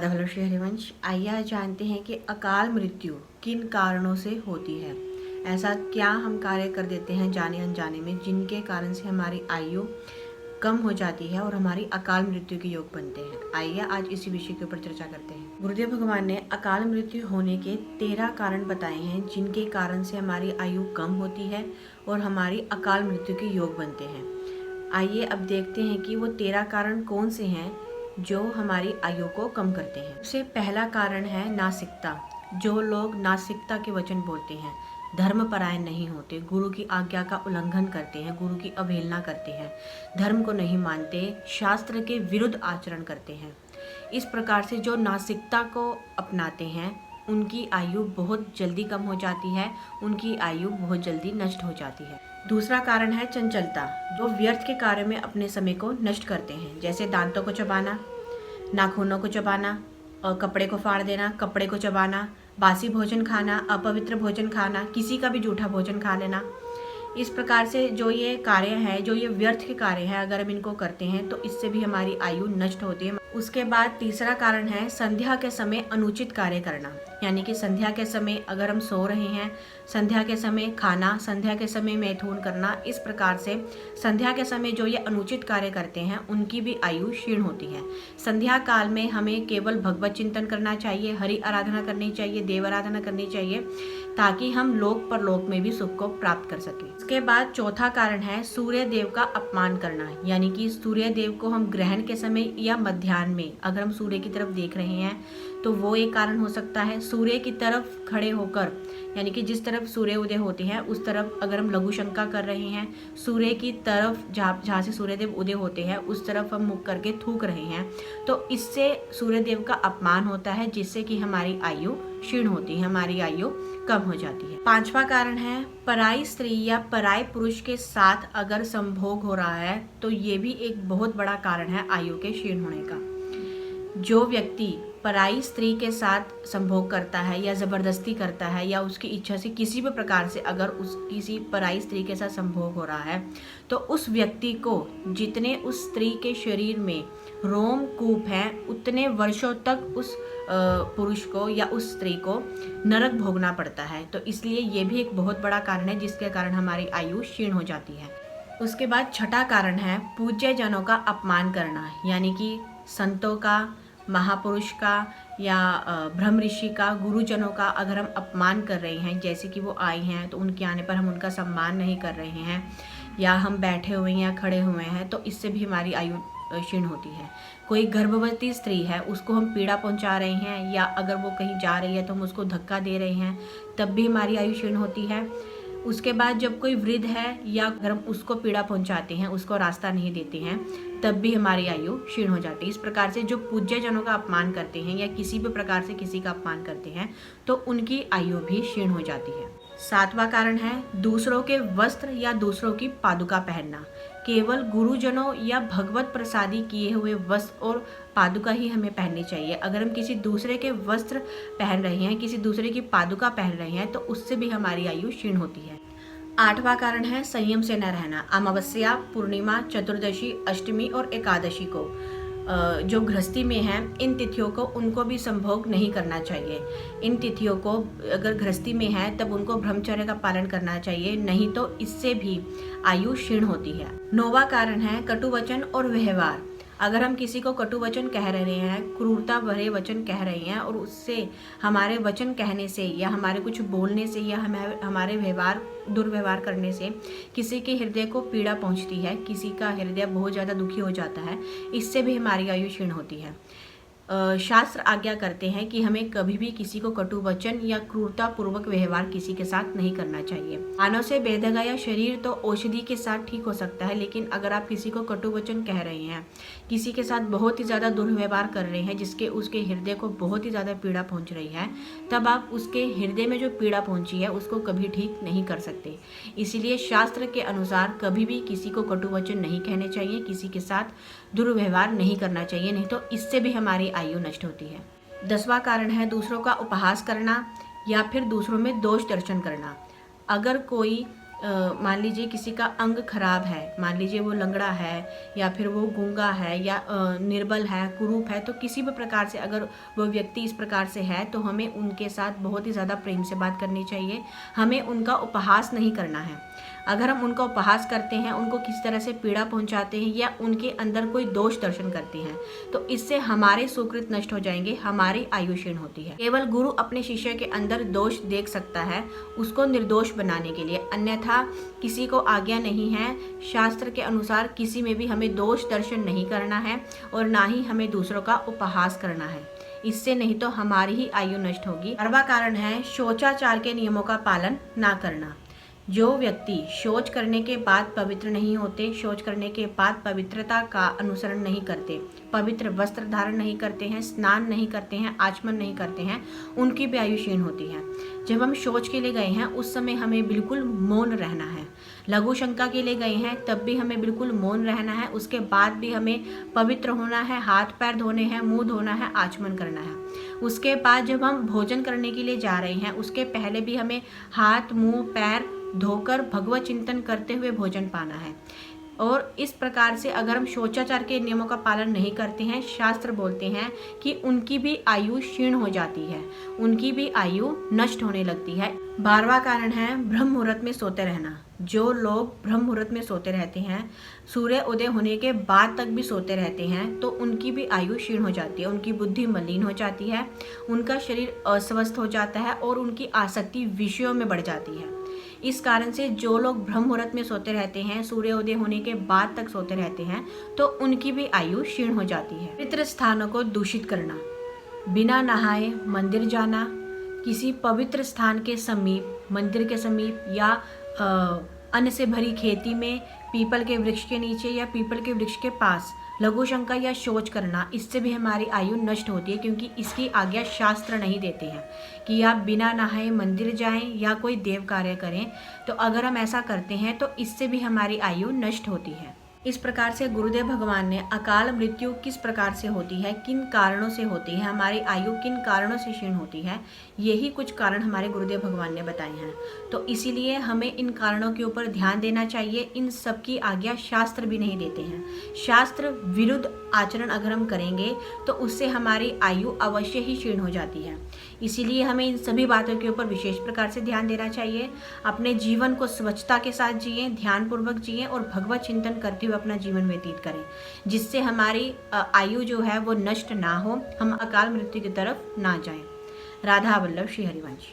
Hello Shri Harivansh. आइए आज जानते हैं कि अकाल मृत्यु किन कारणों से होती है। ऐसा क्या हम कार्य कर देते हैं जाने अनजाने में जिनके कारण से हमारी आयु कम हो जाती है और हमारी अकाल मृत्यु के योग बनते हैं। आइए आज इसी विषय के ऊपर चर्चा करते हैं। गुरुदेव भगवान ने अकाल मृत्यु होने के 13 कारण बताए हैं जिनके कारण से हमारी आयु कम होती है और हमारी अकाल मृत्यु के योग बनते हैं। आइए अब देखते हैं कि वो 13 कारण कौन से हैं जो हमारी आयु को कम करते हैं। सबसे पहला कारण है नासिकता। जो लोग नासिकता के वचन बोलते हैं, धर्मपरायण नहीं होते, गुरु की आज्ञा का उल्लंघन करते हैं, गुरु की अवहेलना करते हैं, धर्म को नहीं मानते, शास्त्र के विरुद्ध आचरण करते हैं, इस प्रकार से जो नासिकता को अपनाते हैं उनकी आयु बहुत जल्दी कम हो जाती है, उनकी आयु बहुत जल्दी नष्ट हो जाती है। दूसरा कारण है चंचलता। जो व्यर्थ के कार्य में अपने समय को नष्ट करते हैं, जैसे दांतों को चबाना, नाखूनों को चबाना, कपड़े को फाड़ देना, कपड़े को चबाना, बासी भोजन खाना, अपवित्र भोजन खाना, किसी का भी झूठा भोजन खा लेना। इस प्रकार से जो ये कार्य है, जो ये व्यर्थ के कार्य हैं, अगर हम इनको करते हैं तो इससे भी हमारी आयु नष्ट होती है। उसके बाद तीसरा कारण है संध्या के समय अनुचित कार्य करना। यानी कि संध्या के समय अगर हम सो रहे हैं, संध्या के समय खाना, संध्या के समय मैथुन करना, इस प्रकार से संध्या के समय जो ये अनुचित कार्य करते हैं उनकी भी आयु क्षीण होती है। संध्या काल में हमें केवल भगवत चिंतन करना चाहिए, हरि आराधना करनी चाहिए, देव आराधना करनी चाहिए, ताकि हम लोक परलोक में भी सुख को प्राप्त कर सकें। इसके बाद चौथा कारण है सूर्य देव का अपमान करना। यानी कि सूर्य देव को हम ग्रहण के समय या मध्याह्न में अगर हम सूर्य की तरफ देख रहे हैं तो वो एक कारण हो सकता है। सूर्य की तरफ खड़े होकर, यानी कि जिस तरफ सूर्य उदय होते हैं उस तरफ अगर हम लघु शंका कर रहे हैं, सूर्य की तरफ जहाँ से सूर्यदेव उदय होते हैं उस तरफ हम मुख करके थूक रहे हैं, तो इससे सूर्यदेव का अपमान होता है, जिससे कि हमारी आयु क्षीण होती है, हमारी आयु कम हो जाती है। पांचवा कारण है पराई स्त्री या पराई पुरुष के साथ अगर संभोग हो रहा है तो ये भी एक बहुत बड़ा कारण है आयु के क्षीण होने का। जो व्यक्ति पराई स्त्री के साथ संभोग करता है या जबरदस्ती करता है या उसकी इच्छा से किसी भी प्रकार से अगर किसी पराई स्त्री के साथ संभोग हो रहा है तो उस व्यक्ति को जितने उस स्त्री के शरीर में रोम कूप हैं उतने वर्षों तक उस पुरुष को या उस स्त्री को नरक भोगना पड़ता है। तो इसलिए ये भी एक बहुत बड़ा कारण है जिसके कारण हमारी आयु क्षीण हो जाती है। उसके बाद छठा कारण है पूज्य जनों का अपमान करना। यानी कि संतों का, महापुरुष का या ब्रह्म ऋषि का, गुरुजनों का अगर हम अपमान कर रहे हैं, जैसे कि वो आए हैं तो उनके आने पर हम उनका सम्मान नहीं कर रहे हैं, या हम बैठे हुए हैं या खड़े हुए हैं, तो इससे भी हमारी आयु क्षीण होती है। कोई गर्भवती स्त्री है उसको हम पीड़ा पहुंचा रहे हैं, या अगर वो कहीं जा रही है तो हम उसको धक्का दे रहे हैं, तब भी हमारी आयु क्षीण होती है। उसके बाद जब कोई वृद्ध है या अगर हम उसको पीड़ा पहुंचाते हैं, उसको रास्ता नहीं देते हैं, तब भी हमारी आयु क्षीण हो जाती है। इस प्रकार से जो पूज्य जनों का अपमान करते हैं या किसी भी प्रकार से किसी का अपमान करते हैं तो उनकी आयु भी क्षीण हो जाती है। सातवां कारण है दूसरों के वस्त्र या दूसरों की पादुका पहनना। केवल गुरुजनों या भगवत प्रसादी किए हुए वस्त्र और पादुका ही हमें पहननी चाहिए। अगर हम किसी दूसरे के वस्त्र पहन रहे हैं, किसी दूसरे की पादुका पहन रहे हैं, तो उससे भी हमारी आयु क्षीण होती है। आठवां कारण है संयम से न रहना। अमावस्या, पूर्णिमा, चतुर्दशी, अष्टमी और एकादशी को जो गृहस्थी में हैं, इन तिथियों को उनको भी संभोग नहीं करना चाहिए। इन तिथियों को अगर गृहस्थी में है तब उनको ब्रह्मचर्य का पालन करना चाहिए, नहीं तो इससे भी आयु क्षीण होती है। नौवां कारण है कटु वचन और व्यवहार। अगर हम किसी को कटु वचन कह रहे हैं, क्रूरता भरे वचन कह रहे हैं, और उससे हमारे वचन कहने से या हमारे कुछ बोलने से या हमारे दुर्व्यवहार करने से किसी के हृदय को पीड़ा पहुंचती है, किसी का हृदय बहुत ज़्यादा दुखी हो जाता है, इससे भी हमारी आयु क्षीण होती है। शास्त्र आज्ञा करते हैं कि हमें कभी भी किसी को कटु वचन या क्रूरता पूर्वक व्यवहार किसी के साथ नहीं करना चाहिए। मानव से बेदगाया शरीर तो औषधि के साथ ठीक हो सकता है, लेकिन अगर आप किसी को कटु वचन कह रहे हैं, किसी के साथ बहुत ही ज़्यादा दुर्व्यवहार कर रहे हैं जिसके उसके हृदय को बहुत ही ज़्यादा पीड़ा पहुंच रही है, तब आप उसके हृदय में जो पीड़ा पहुंची है उसको कभी ठीक नहीं कर सकते। इसीलिए शास्त्र के अनुसार कभी भी किसी को कटु वचन नहीं कहने चाहिए, किसी के साथ दुर्व्यवहार नहीं करना चाहिए, नहीं तो इससे भी हमारी आयु नष्ट होती है। 10वां कारण है दूसरों का उपहास करना या फिर दूसरों में दोष दर्शन करना। अगर कोई मान लीजिए किसी का अंग खराब है, मान लीजिए वो लंगड़ा है या फिर वो गूंगा है या निर्बल है, कुरूप है, तो किसी भी प्रकार से अगर वो व्यक्ति इस प्रकार से है तो हमें उनके साथ बहुत ही ज़्यादा प्रेम से बात करनी चाहिए। हमें उनका उपहास नहीं करना है। अगर हम उनका उपहास करते हैं, उनको किसी तरह से पीड़ा पहुंचाते हैं या उनके अंदर कोई दोष दर्शन करते हैं तो इससे हमारे सुकृत नष्ट हो जाएंगे, हमारी आयु क्षीण होती है। केवल गुरु अपने शिष्य के अंदर दोष देख सकता है उसको निर्दोष बनाने के लिए, अन्यथा किसी को आज्ञा नहीं है। शास्त्र के अनुसार किसी में भी हमें दोष दर्शन नहीं करना है और ना ही हमें दूसरों का उपहास करना है, इससे नहीं तो हमारी ही आयु नष्ट होगी। 12वां कारण है शौचाचार के नियमों का पालन ना करना। जो व्यक्ति शौच करने के बाद पवित्र नहीं होते, शौच करने के बाद पवित्रता का अनुसरण नहीं करते, पवित्र वस्त्र धारण नहीं करते हैं, स्नान नहीं करते हैं, आचमन नहीं करते हैं, उनकी भी आयु क्षीण होती है। जब हम शौच के लिए गए हैं उस समय हमें बिल्कुल मौन रहना है। लघु शंका के लिए गए हैं तब भी हमें बिल्कुल मौन रहना है। उसके बाद भी हमें पवित्र होना है, हाथ पैर धोने हैं, मुंह धोना है, आचमन करना है। उसके बाद जब हम भोजन करने के लिए जा रहे हैं उसके पहले भी हमें हाथ मुंह पैर धोकर भगवत चिंतन करते हुए भोजन पाना है। और इस प्रकार से अगर हम शौचाचार के नियमों का पालन नहीं करते हैं, शास्त्र बोलते हैं कि उनकी भी आयु क्षीण हो जाती है, उनकी भी आयु नष्ट होने लगती है। 12वां कारण है ब्रह्म मुहूर्त में सोते रहना। जो लोग ब्रह्म मुहूर्त में सोते रहते हैं, सूर्य उदय होने के बाद तक भी सोते रहते हैं, तो उनकी भी आयु क्षीण हो जाती है, उनकी बुद्धि मलिन हो जाती है, उनका शरीर अस्वस्थ हो जाता है और उनकी आसक्ति विषयों में बढ़ जाती है। इस कारण से जो लोग ब्रह्म मुहूर्त में सोते रहते हैं, सूर्योदय होने के बाद तक सोते रहते हैं, तो उनकी भी आयु क्षीण हो जाती है। पवित्र स्थानों को दूषित करना, बिना नहाए मंदिर जाना, किसी पवित्र स्थान के समीप, मंदिर के समीप या अन्न से भरी खेती में, पीपल के वृक्ष के नीचे या पीपल के वृक्ष के पास लघु शंका या शौच करना, इससे भी हमारी आयु नष्ट होती है, क्योंकि इसकी आज्ञा शास्त्र नहीं देते हैं कि आप बिना नहाए मंदिर जाएं या कोई देव कार्य करें। तो अगर हम ऐसा करते हैं तो इससे भी हमारी आयु नष्ट होती है। इस प्रकार से गुरुदेव भगवान ने अकाल मृत्यु किस प्रकार से होती है, किन कारणों से होती है, हमारी आयु किन कारणों से क्षीण होती है, यही कुछ कारण हमारे गुरुदेव भगवान ने बताए हैं। तो इसीलिए हमें इन कारणों के ऊपर ध्यान देना चाहिए। इन सब की आज्ञा शास्त्र भी नहीं देते हैं। शास्त्र विरुद्ध आचरण अगर हम करेंगे तो उससे हमारी आयु अवश्य ही क्षीण हो जाती है। इसीलिए हमें इन सभी बातों के ऊपर विशेष प्रकार से ध्यान देना चाहिए। अपने जीवन को स्वच्छता के साथ जिएं, ध्यानपूर्वक जिएं और भगवत चिंतन करते हुए अपना जीवन व्यतीत करें, जिससे हमारी आयु जो है वो नष्ट ना हो, हम अकाल मृत्यु की तरफ ना जाएं। राधा वल्लभ श्री हरिवंश।